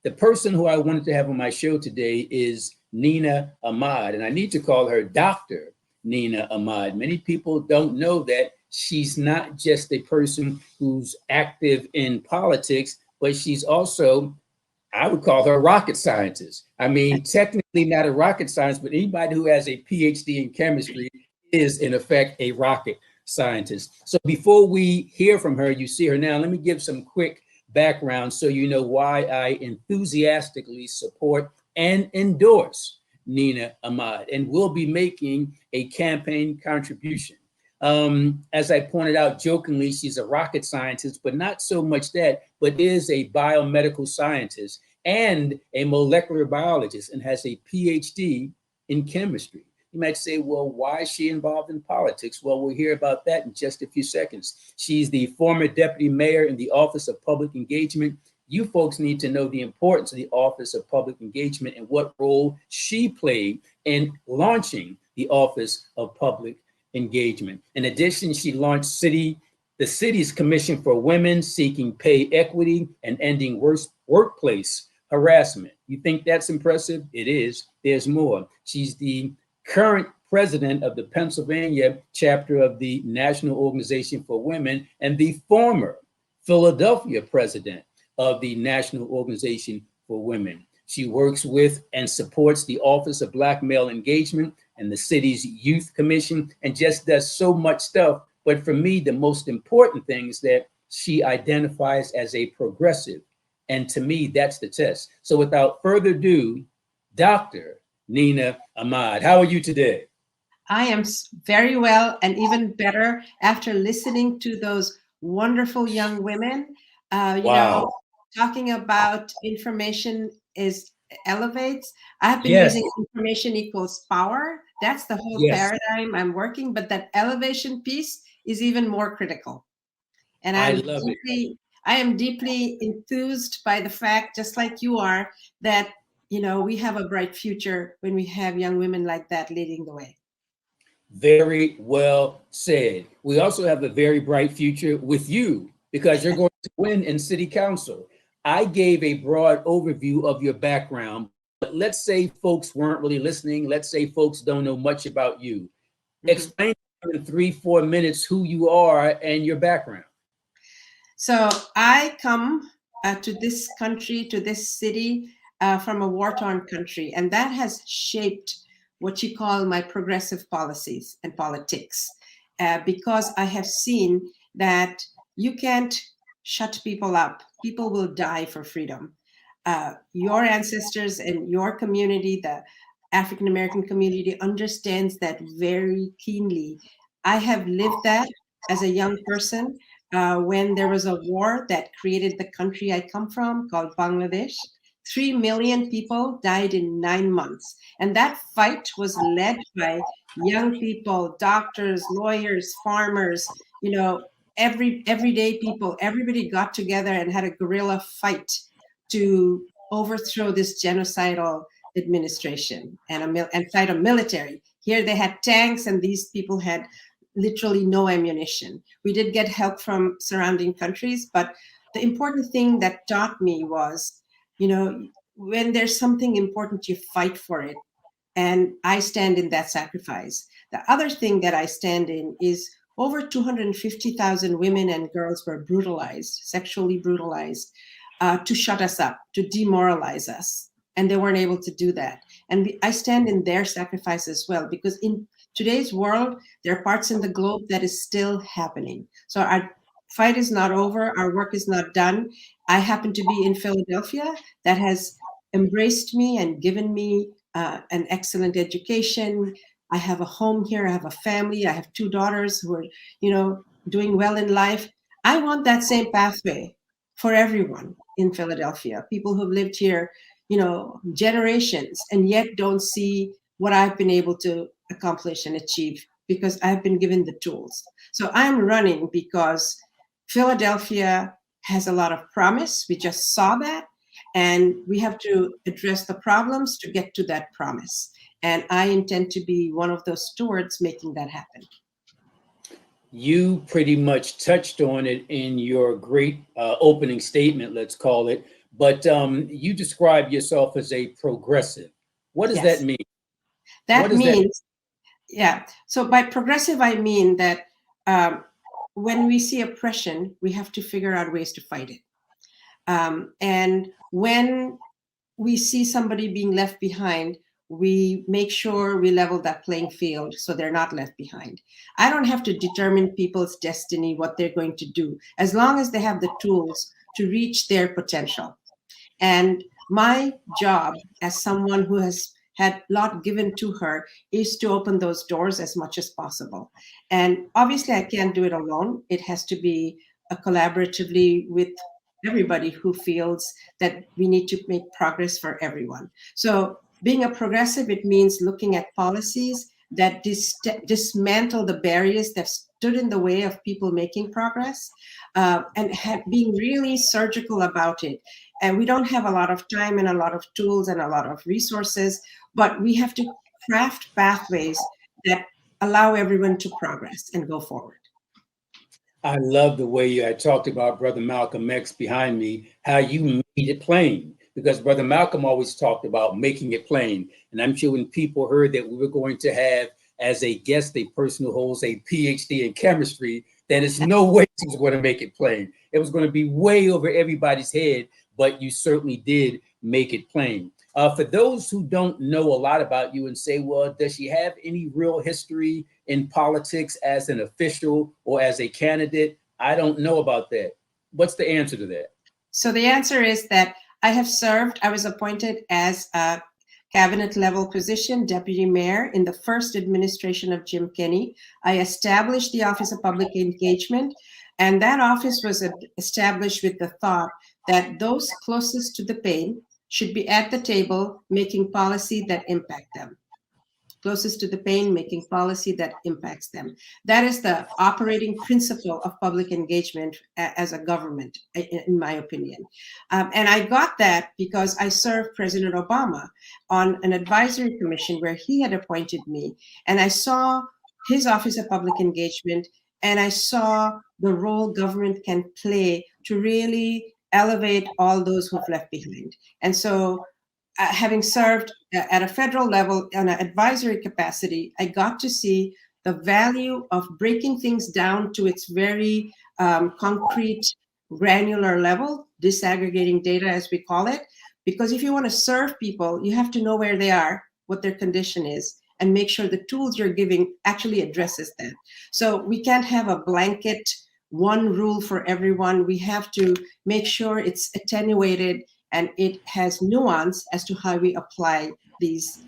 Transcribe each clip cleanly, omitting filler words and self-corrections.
The person who I wanted to have on my show today is Nina Ahmad, and I need to call her Dr. Nina Ahmad. Many people don't know that she's not just a person who's active in politics, but she's also, I would call her a rocket scientist. I mean, technically not a rocket scientist, but anybody who has a PhD in chemistry is in effect a rocket scientist. So before we hear from her, you see her now, let me give some quick background so you know why I enthusiastically support and endorse Nina Ahmad, and will be making a campaign contribution. As I pointed out jokingly, she's a rocket scientist, but not so much that, but is a biomedical scientist and a molecular biologist and has a PhD in chemistry. You might say, well, why is she involved in politics? Well, we'll hear about that in just a few seconds. She's the former deputy mayor in the Office of Public Engagement. You folks need to know the importance of the Office of Public Engagement and what role she played in launching the Office of Public Engagement. In addition, she launched the city's Commission for Women, seeking pay equity and ending workplace harassment. You think that's impressive? It is. There's more. She's the current president of the Pennsylvania chapter of the National Organization for Women and the former Philadelphia president of the National Organization for Women. She works with and supports the Office of Black Male Engagement and the city's Youth Commission, and just does so much stuff. But for me, the most important thing is that she identifies as a progressive. And to me, that's the test. So without further ado, Dr. Nina Ahmad, how are you today? I am very well, and even better after listening to those wonderful young women. Wow. Talking about information elevates. I've been Yes. using information equals power. That's the whole Yes. paradigm I'm working, but that elevation piece is even more critical. And I love it. I am deeply enthused by the fact, just like you are, that we have a bright future when we have young women like that leading the way. Very well said. We also have a very bright future with you because you're going to win in city council. I gave a broad overview of your background, but let's say folks weren't really listening. Let's say folks don't know much about you. Explain in 3-4 minutes who you are and your background. So I come to this country, to this city, from a war-torn country, and that has shaped what you call my progressive policies and politics, because I have seen that you can't shut people up. People will die for freedom. Your ancestors and your community, the African American community, understands that very keenly. I have lived that as a young person when there was a war that created the country I come from called Bangladesh. 3 million people died in 9 months. And that fight was led by young people, doctors, lawyers, farmers, everyday people. Everybody got together and had a guerrilla fight to overthrow this genocidal administration and fight a military. Here they had tanks, and these people had literally no ammunition. We did get help from surrounding countries, but the important thing that taught me was, when there's something important, you fight for it. And I stand in that sacrifice. The other thing that I stand in is over 250,000 women and girls were brutalized, sexually brutalized, to shut us up, to demoralize us. And they weren't able to do that. And I stand in their sacrifice as well, because in today's world, there are parts in the globe that is still happening. So our fight is not over. Our work is not done. I happen to be in Philadelphia that has embraced me and given me an excellent education. I have a home here. I have a family. I have 2 daughters who are, doing well in life. I want that same pathway for everyone in Philadelphia. People who've lived here, generations, and yet don't see what I've been able to accomplish and achieve because I've been given the tools. So I'm running because Philadelphia has a lot of promise. We just saw that. And we have to address the problems to get to that promise. And I intend to be one of those stewards making that happen. You pretty much touched on it in your great opening statement, let's call it. But you describe yourself as a progressive. What does that Yes, mean? What that does that? means, yeah. So by progressive, I mean that um, when we see oppression, we have to figure out ways to fight it. And when we see somebody being left behind, we make sure we level that playing field so they're not left behind. I don't have to determine people's destiny, what they're going to do, as long as they have the tools to reach their potential. And my job as someone who has had a lot given to her is to open those doors as much as possible. And obviously, I can't do it alone. It has to be a collaboratively with everybody who feels that we need to make progress for everyone. So being a progressive, it means looking at policies that dismantle the barriers that stood in the way of people making progress, and being really surgical about it. And we don't have a lot of time and a lot of tools and a lot of resources, but we have to craft pathways that allow everyone to progress and go forward. I love the way you had talked about Brother Malcolm X behind me, how you made it plain. Because Brother Malcolm always talked about making it plain. And I'm sure when people heard that we were going to have as a guest a person who holds a PhD in chemistry, then it's no way he was going to make it plain. It was going to be way over everybody's head, but you certainly did make it plain. For those who don't know a lot about you and say, well, does she have any real history in politics as an official or as a candidate? I don't know about that. What's the answer to that? So the answer is that I was appointed as a cabinet level position, deputy mayor, in the first administration of Jim Kenney. I established the Office of Public Engagement, and that office was established with the thought that those closest to the pain should be at the table making policy that impact them. Closest to the pain, making policy that impacts them. That is the operating principle of public engagement as a government, in my opinion. And I got that because I served President Obama on an advisory commission where he had appointed me, and I saw his Office of Public Engagement, and I saw the role government can play to really elevate all those who've left behind. And so having served at a federal level in an advisory capacity, I got to see the value of breaking things down to its very concrete, granular level, disaggregating data as we call it. Because if you want to serve people, you have to know where they are, what their condition is, and make sure the tools you're giving actually addresses that. So we can't have a blanket one rule for everyone. We have to make sure it's attenuated and it has nuance as to how we apply these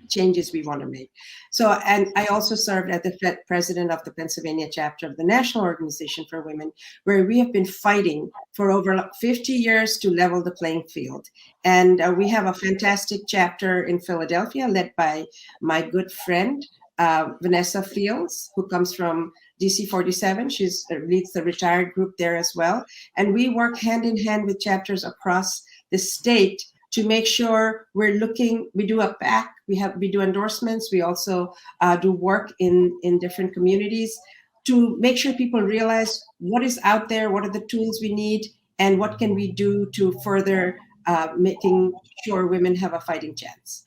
changes we want to make. So, and I also served as the president of the Pennsylvania chapter of the National Organization for Women, where we have been fighting for over 50 years to level the playing field. And we have a fantastic chapter in Philadelphia led by my good friend, Vanessa Fields, who comes from DC 47. She leads the retired group there as well. And we work hand in hand with chapters across the state to make sure we do a PAC, we do endorsements, we also do work in different communities to make sure people realize what is out there, what are the tools we need, and what can we do to further making sure women have a fighting chance.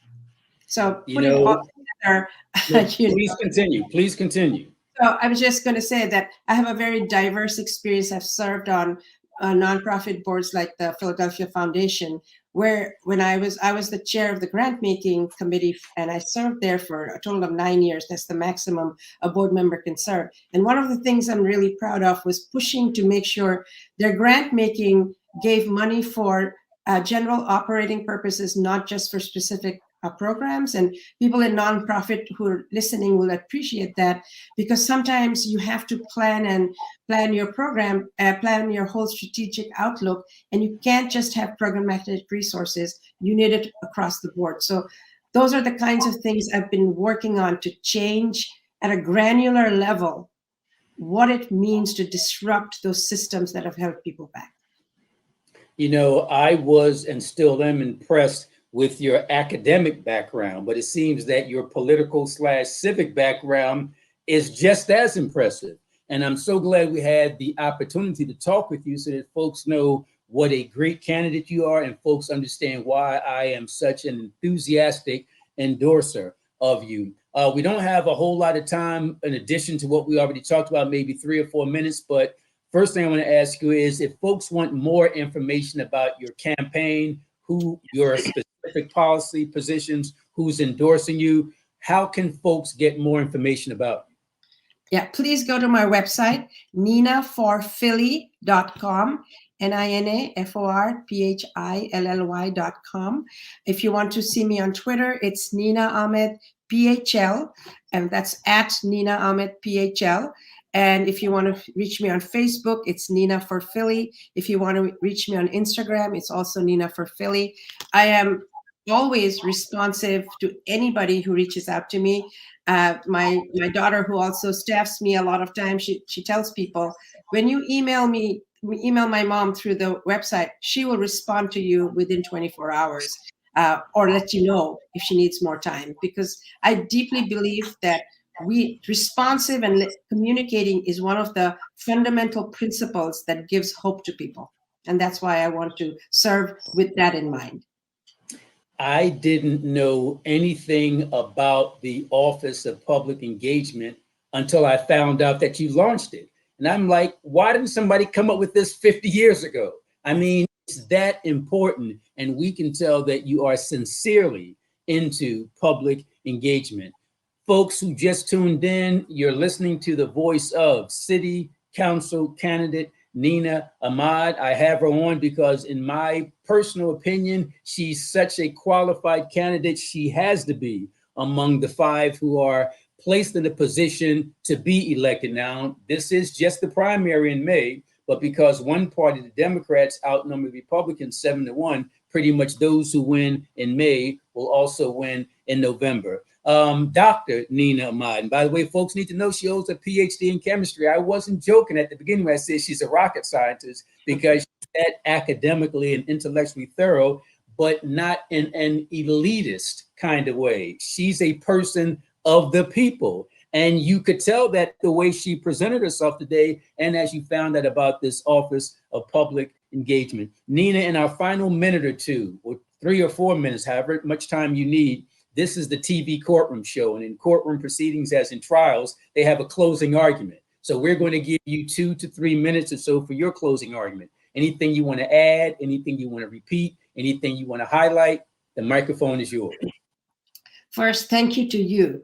So putting all together, please continue. Please continue. So I was just going to say that I have a very diverse experience. I've served on nonprofit boards like the Philadelphia Foundation, where when I was the chair of the grant making committee, and I served there for a total of 9 years. That's the maximum a board member can serve. And one of the things I'm really proud of was pushing to make sure their grant making gave money for general operating purposes, not just for specific programs. And people in nonprofit who are listening will appreciate that, because sometimes you have to plan your program, plan your whole strategic outlook, and you can't just have programmatic resources. You need it across the board. So those are the kinds of things I've been working on to change at a granular level what it means to disrupt those systems that have held people back. You know, I was and still am impressed with your academic background, but it seems that your political / civic background is just as impressive. And I'm so glad we had the opportunity to talk with you so that folks know what a great candidate you are and folks understand why I am such an enthusiastic endorser of you. We don't have a whole lot of time in addition to what we already talked about, maybe 3 or 4 minutes. But first thing I want to ask you is if folks want more information about your campaign, who your specific policy positions, who's endorsing you, how can folks get more information about you? Yeah, please go to my website, ninaforphilly.com, NINAFORPHILLY.com. If you want to see me on Twitter, it's Nina Ahmed PHL, and that's at Nina Ahmed PHL. And if you want to reach me on Facebook, it's Nina for Philly. If you want to reach me on Instagram, it's also Nina for Philly. I am always responsive to anybody who reaches out to me. My daughter, who also staffs me a lot of times, she tells people, when you email my mom through the website, she will respond to you within 24 hours or let you know if she needs more time. Because I deeply believe that responsive and communicating is one of the fundamental principles that gives hope to people. And that's why I want to serve with that in mind. I didn't know anything about the Office of Public Engagement until I found out that you launched it. And I'm like, why didn't somebody come up with this 50 years ago? I mean, it's that important. And we can tell that you are sincerely into public engagement. Folks who just tuned in, you're listening to the voice of City Council candidate Nina Ahmad. I have her on because, in my personal opinion, she's such a qualified candidate. She has to be among the 5 who are placed in a position to be elected. Now, this is just the primary in May, but because one party, the Democrats, outnumber the Republicans 7-1, pretty much those who win in May will also win in November. Dr. Nina Ahmad. And by the way, folks need to know she holds a PhD in chemistry. I wasn't joking at the beginning when I said she's a rocket scientist because she's that academically and intellectually thorough, but not in an elitist kind of way. She's a person of the people. And you could tell that the way she presented herself today, and as you found out about this Office of Public Engagement. Nina, in our final minute or two, or 3 or 4 minutes, however much time you need, this is the TV courtroom show. And in courtroom proceedings, as in trials, they have a closing argument. So we're going to give you 2 to 3 minutes or so for your closing argument. Anything you want to add, anything you want to repeat, anything you want to highlight, the microphone is yours. First, thank you to you,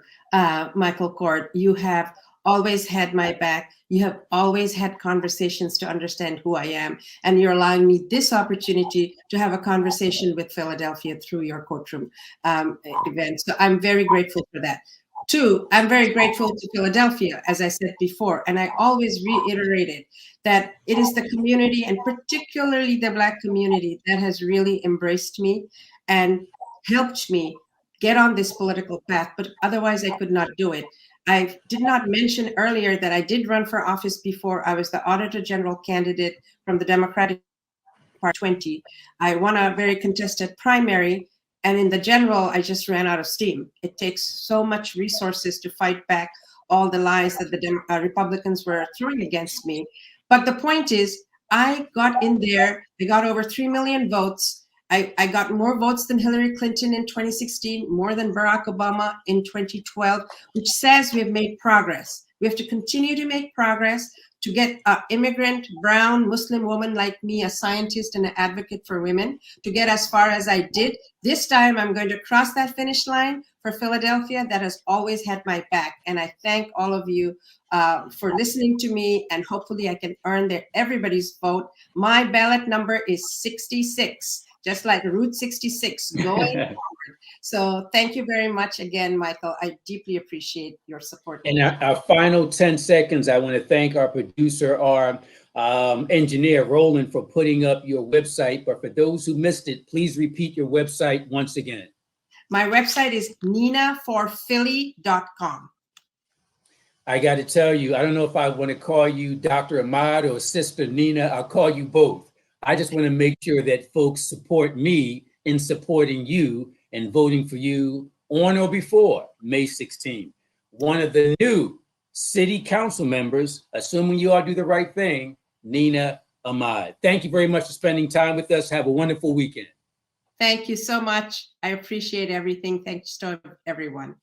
Michael Coard. You have always had my back. You have always had conversations to understand who I am. And you're allowing me this opportunity to have a conversation with Philadelphia through your courtroom event. So I'm very grateful for that. 2, I'm very grateful to Philadelphia, as I said before. And I always reiterated that it is the community, and particularly the Black community, that has really embraced me and helped me get on this political path. But otherwise, I could not do it. I did not mention earlier that I did run for office before. I was the Auditor General candidate from the Democratic Party 20. I won a very contested primary, and in the general, I just ran out of steam. It takes so much resources to fight back all the lies that the Republicans were throwing against me. But the point is, I got in there. I got over 3 million votes. I got more votes than Hillary Clinton in 2016, more than Barack Obama in 2012, which says we have made progress. We have to continue to make progress to get an immigrant, brown, Muslim woman like me, a scientist and an advocate for women, to get as far as I did. This time, I'm going to cross that finish line for Philadelphia that has always had my back. And I thank all of you for listening to me, and hopefully I can earn everybody's vote. My ballot number is 66. Just like Route 66 going forward. So thank you very much again, Michael. I deeply appreciate your support. In our final 10 seconds, I want to thank our producer, our engineer, Roland, for putting up your website. But for those who missed it, please repeat your website once again. My website is ninaforphilly.com. I got to tell you, I don't know if I want to call you Dr. Ahmad or Sister Nina. I'll call you both. I just want to make sure that folks support me in supporting you and voting for you on or before May 16th. One of the new city council members, assuming you all do the right thing, Nina Ahmad. Thank you very much for spending time with us. Have a wonderful weekend. Thank you so much. I appreciate everything. Thanks to everyone.